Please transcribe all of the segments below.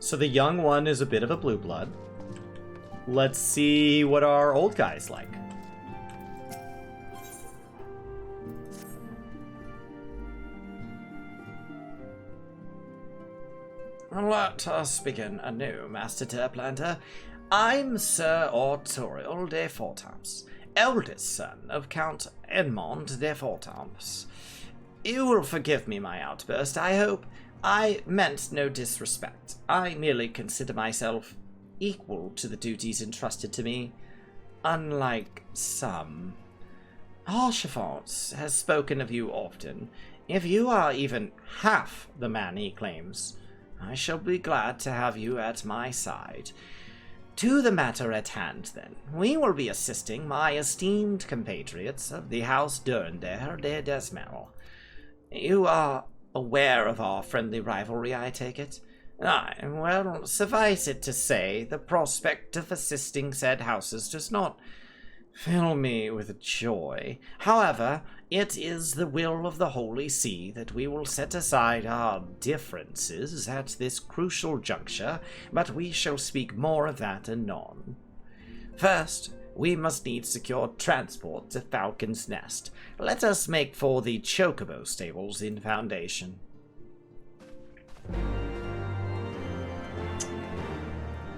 So the young one is a bit of a blue blood. Let's see what our old guy's like. Let us begin anew, Master Terplanter. I'm Sir Arturiel de Fortamps, eldest son of Count Edmond de Fortamps. You will forgive me my outburst, I hope. I meant no disrespect. I merely consider myself equal to the duties entrusted to me, unlike some. Archifants has spoken of you often. If you are even half the man he claims, I shall be glad to have you at my side. To the matter at hand, then. We will be assisting my esteemed compatriots of the House Durndare de Desmel. You are aware of our friendly rivalry, I take it? Aye, well, suffice it to say, the prospect of assisting said houses does not fill me with joy. However, it is the will of the Holy See that we will set aside our differences at this crucial juncture, but we shall speak more of that anon. First, we must needs secure transport to Falcon's Nest. Let us make for the Chocobo stables in Foundation.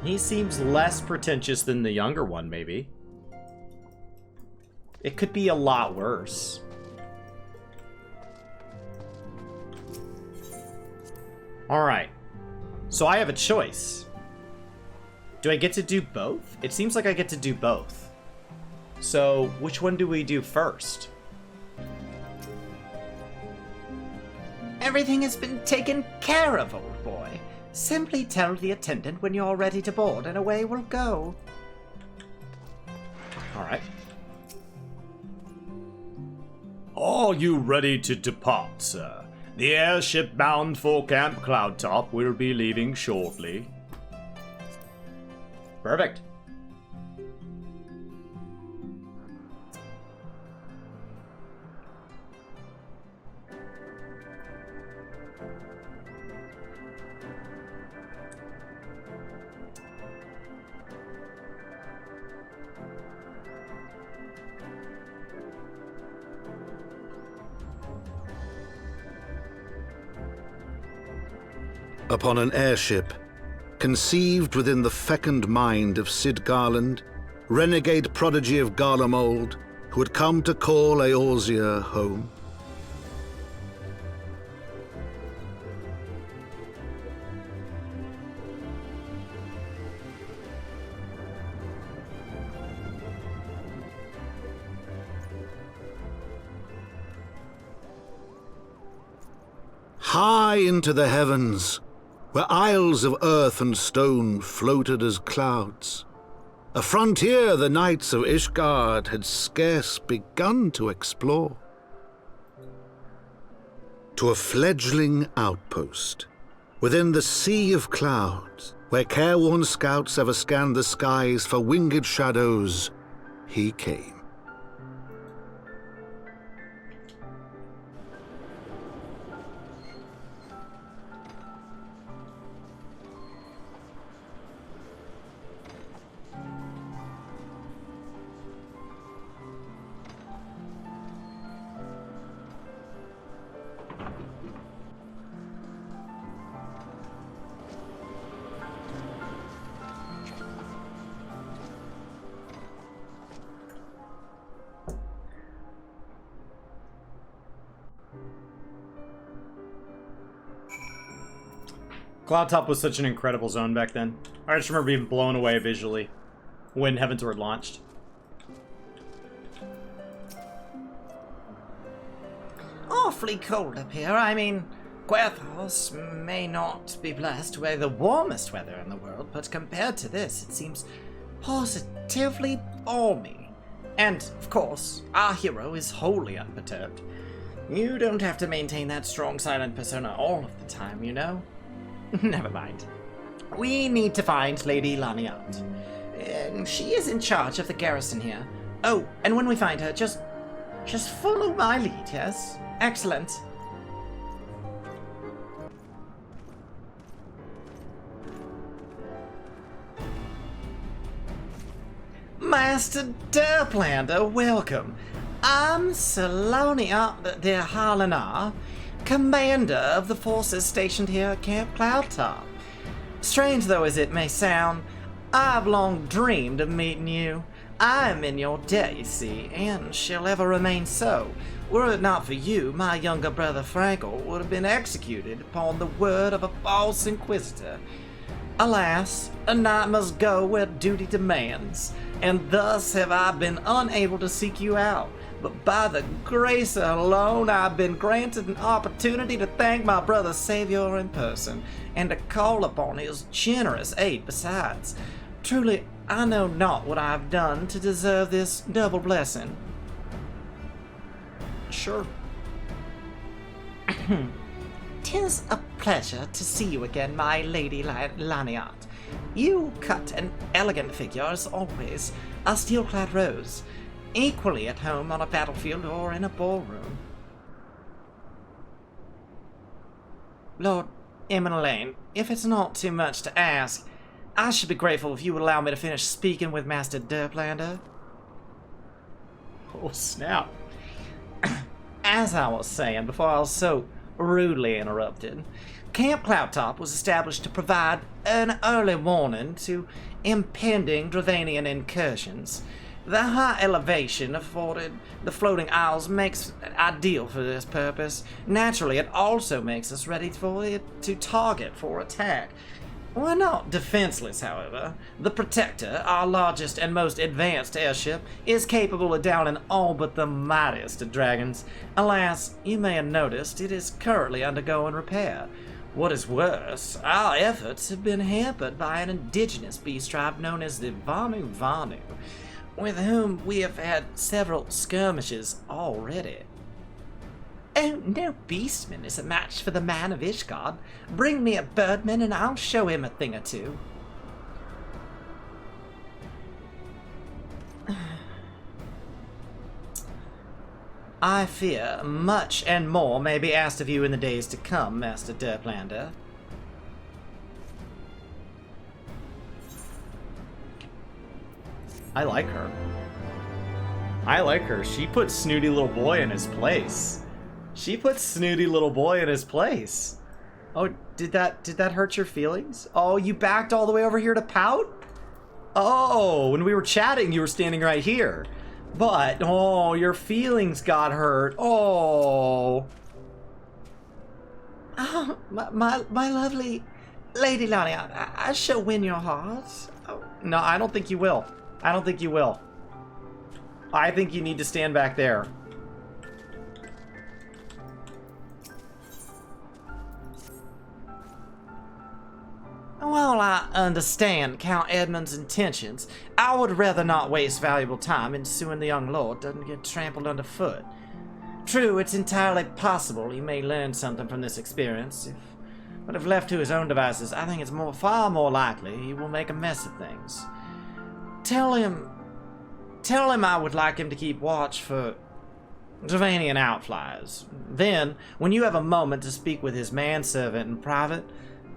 He seems less pretentious than the younger one, maybe. It could be a lot worse. Alright. So I have a choice. Do I get to do both? It seems like I get to do both. So, which one do we do first? Everything has been taken care of, old boy. Simply tell the attendant when you're ready to board, and away we'll go. Alright. Are you ready to depart, sir? The airship bound for Camp Cloudtop will be leaving shortly. Perfect. Upon an airship, conceived within the fecund mind of Sid Garland, renegade prodigy of Garlemald, who had come to call Eorzea home. High into the heavens, where isles of earth and stone floated as clouds, a frontier the knights of Ishgard had scarce begun to explore. To a fledgling outpost, within the sea of clouds, where careworn scouts ever scanned the skies for winged shadows, he came. Cloudtop was such an incredible zone back then. I just remember being blown away visually when Heavensward launched. Awfully cold up here. I mean, Querthos may not be blessed with the warmest weather in the world, but compared to this, it seems positively balmy. And, of course, our hero is wholly unperturbed. You don't have to maintain that strong, silent persona all of the time, you know? Never mind. We need to find Lady Laniant. She is in charge of the garrison here. Oh, and when we find her, just follow my lead, yes? Excellent. Master Derplander, welcome. I'm Sir Loniart de Harlanar, commander of the forces stationed here at Camp Cloudtop. Strange though as it may sound, I've long dreamed of meeting you. I am in your debt, you see, and shall ever remain so. Were it not for you, my younger brother Frankel would have been executed upon the word of a false inquisitor. Alas, a knight must go where duty demands, and thus have I been unable to seek you out. But by the grace alone, I've been granted an opportunity to thank my brother Savior in person, and to call upon his generous aid besides. Truly, I know not what I have done to deserve this double blessing. Sure. 'Tis a pleasure to see you again, my Lady Laniart. You cut an elegant figure, as always, a steel-clad rose, equally at home on a battlefield or in a ballroom. Lord Emmeline, if it's not too much to ask, I should be grateful if you would allow me to finish speaking with Master Derplander. Oh, snap. As I was saying before I was so rudely interrupted, Camp Cloudtop was established to provide an early warning to impending Dravanian incursions. The high elevation afforded the floating isles makes it ideal for this purpose. Naturally, it also makes us ready for it to target for attack. We're not defenseless, however. The Protector, our largest and most advanced airship, is capable of downing all but the mightiest of dragons. Alas, you may have noticed it is currently undergoing repair. What is worse, our efforts have been hampered by an indigenous beast tribe known as the Vanu, with whom we have had several skirmishes already. Oh, no beastman is a match for the man of Ishgard. Bring me a birdman and I'll show him a thing or two. I fear much and more may be asked of you in the days to come, Master Derplander. I like her. I like her. She put snooty little boy in his place. She put snooty little boy in his place. Oh, did that hurt your feelings? Oh, you backed all the way over here to pout? Oh, when we were chatting, you were standing right here. But, oh, your feelings got hurt. Oh. Oh, my lovely Lady Lania, I shall win your heart. Oh, no, I don't think you will. I don't think you will. I think you need to stand back there. While I understand Count Edmund's intentions, I would rather not waste valuable time ensuing the young lord doesn't get trampled underfoot. True, it's entirely possible he may learn something from this experience, but if left to his own devices, I think it's far more likely he will make a mess of things. Tell him I would like him to keep watch for Dravanian outflies. Then, when you have a moment to speak with his manservant in private,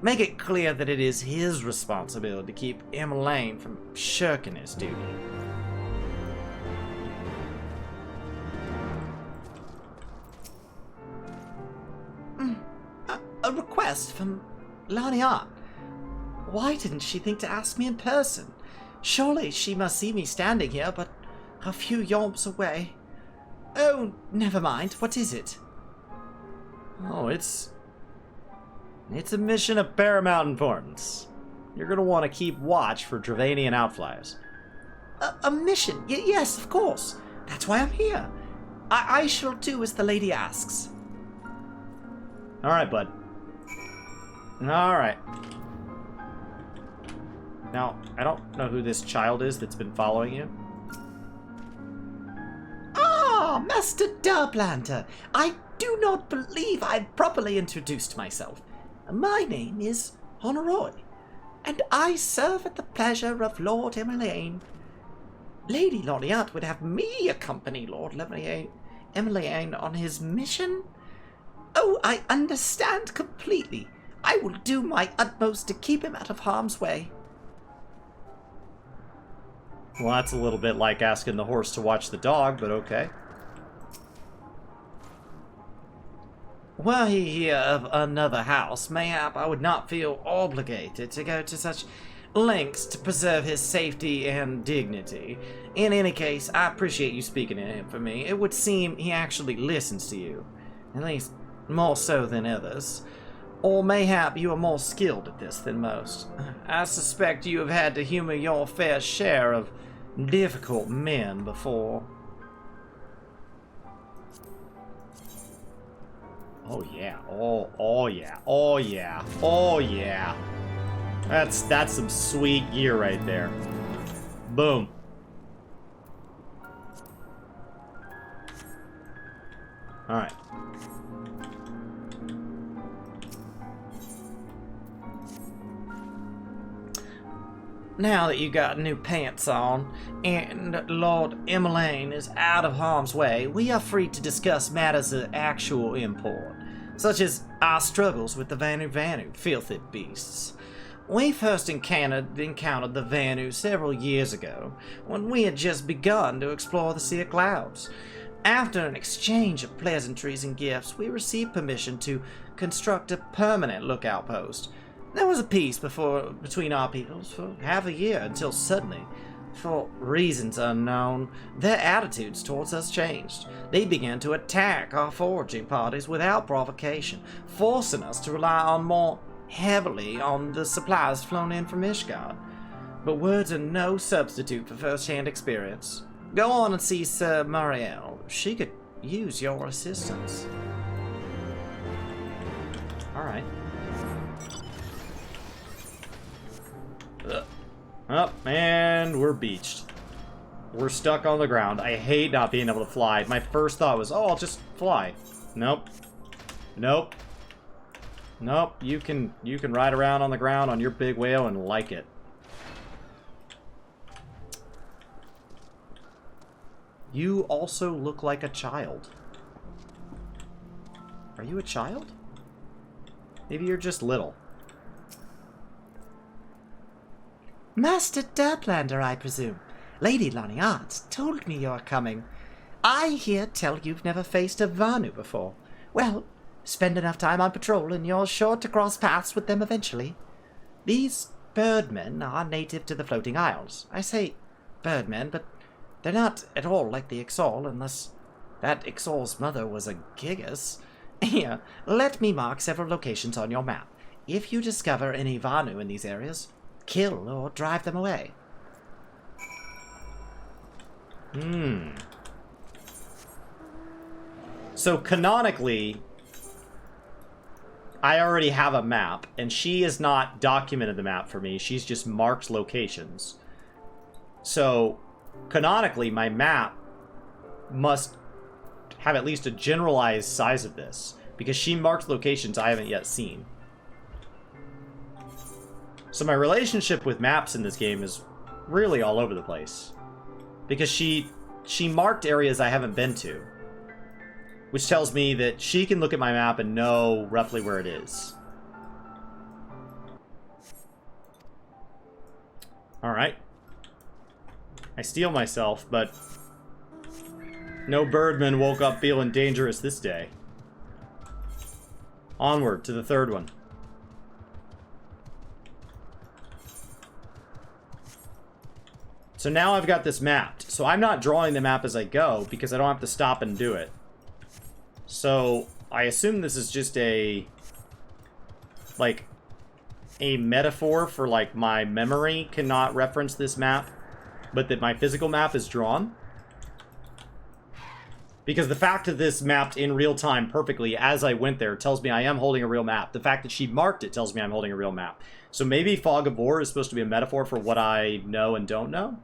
make it clear that it is his responsibility to keep Emmeline from shirking his duty. A request from Laniart. Why didn't she think to ask me in person? Surely she must see me standing here, but a few yomps away. Oh, never mind. What is it? Oh, it's a mission of paramount importance. You're going to want to keep watch for Dravanian outflies. A mission? Yes, of course. That's why I'm here. I shall do as the lady asks. All right, bud. All right. Now, I don't know who this child is that's been following you. Ah, Master Derplander. I do not believe I've properly introduced myself. My name is Honoroy, and I serve at the pleasure of Lord Emmeline. Lady Loniart would have me accompany Lord Emmeline on his mission? Oh, I understand completely. I will do my utmost to keep him out of harm's way. Well, that's a little bit like asking the horse to watch the dog, but okay. Were he here of another house, mayhap I would not feel obligated to go to such lengths to preserve his safety and dignity. In any case, I appreciate you speaking to him for me. It would seem he actually listens to you, at least more so than others. Or mayhap you are more skilled at this than most. I suspect you have had to humor your fair share of difficult men before. Oh yeah. Oh yeah. Oh yeah. Oh yeah. That's some sweet gear right there. Boom. All right. Now that you got new pants on, and Lord Emmeline is out of harm's way, we are free to discuss matters of actual import, such as our struggles with the Vanu filthy beasts. We first encountered the Vanu several years ago, when we had just begun to explore the Sea of Clouds. After an exchange of pleasantries and gifts, we received permission to construct a permanent lookout post. There was a peace between our peoples for half a year until suddenly, for reasons unknown, their attitudes towards us changed. They began to attack our foraging parties without provocation, forcing us to rely more heavily on the supplies flown in from Ishgard. But words are no substitute for first-hand experience. Go on and see Sir Muriel. She could use your assistance. Alright. Up, and we're beached. We're stuck on the ground. I hate not being able to fly. My first thought was, oh, I'll just fly. Nope. Nope. Nope. You can ride around on the ground on your big whale and like it. You also look like a child. Are you a child? Maybe you're just little. Master Derplander, I presume. Lady Laniart told me you are coming. I hear tell you've never faced a Vanu before. Well, spend enough time on patrol and you're sure to cross paths with them eventually. These birdmen are native to the Floating Isles. I say birdmen, but they're not at all like the Ixal, unless that Ixal's mother was a Gigas. Here, let me mark several locations on your map. If you discover any Vanu in these areas, kill or drive them away. So canonically, I already have a map, and she has not documented the map for me. She's just marked locations. So canonically, my map must have at least a generalized size of this, because she marked locations I haven't yet seen. So my relationship with maps in this game is really all over the place. Because she marked areas I haven't been to. Which tells me that she can look at my map and know roughly where it is. Alright. I steel myself, but no birdman woke up feeling dangerous this day. Onward to the third one. So now I've got this mapped. So I'm not drawing the map as I go because I don't have to stop and do it. So I assume this is just a metaphor for like my memory cannot reference this map, but that my physical map is drawn. Because the fact that this mapped in real time perfectly as I went there tells me I am holding a real map. The fact that she marked it tells me I'm holding a real map. So maybe Fog of War is supposed to be a metaphor for what I know and don't know?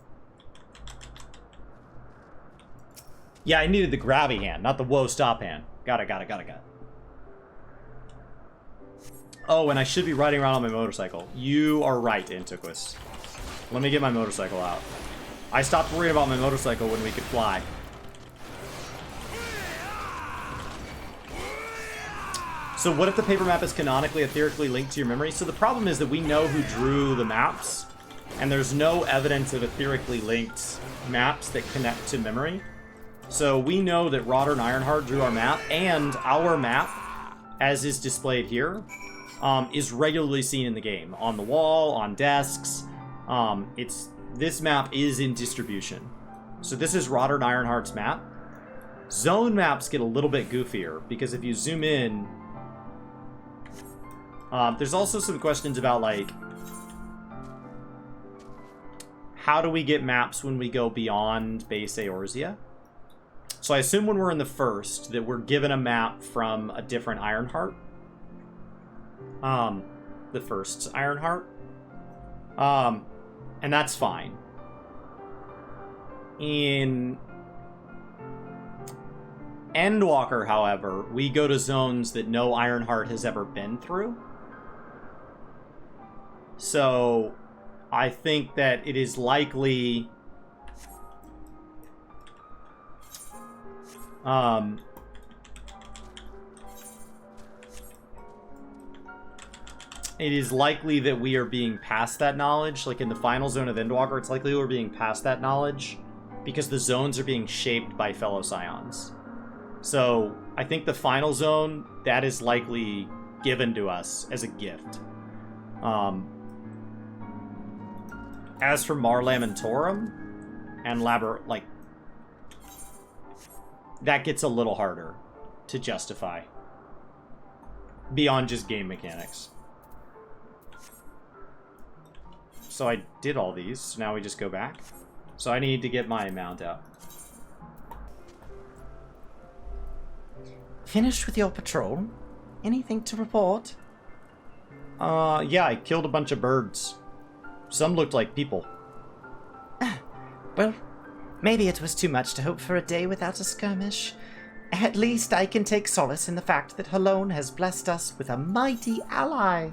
Yeah, I needed the grabby hand, not the whoa stop hand. Got it. Oh, and I should be riding around on my motorcycle. You are right, Antiquus. Let me get my motorcycle out. I stopped worrying about my motorcycle when we could fly. So what if the paper map is canonically, etherically linked to your memory? So the problem is that we know who drew the maps. and there's no evidence of etherically linked maps that connect to memory. So we know that Rodder and Ironheart drew our map, and our map, as is displayed here, is regularly seen in the game. On the wall, on desks. This map is in distribution. So this is Rodder and Ironheart's map. Zone maps get a little bit goofier, because if you zoom in... there's also some questions about, like... how do we get maps when we go beyond base Eorzea? So I assume when we're in the first, that we're given a map from a different Ironheart. The first Ironheart. And that's fine. In Endwalker, however, we go to zones that no Ironheart has ever been through. So I think that it is likely... it is likely that we are being past that knowledge. Like in the final zone of Endwalker, it's likely we're being past that knowledge because the zones are being shaped by fellow Scions. So I think the final zone, that is likely given to us as a gift. As for Mar Lamentorum and like, that gets a little harder to justify beyond just game mechanics. So I did all these, so now we just go back. So I need to get my mount out. Finished with your patrol? Anything to report? Yeah, I killed a bunch of birds. Some looked like people. Well, maybe it was too much to hope for a day without a skirmish. At least I can take solace in the fact that Halone has blessed us with a mighty ally.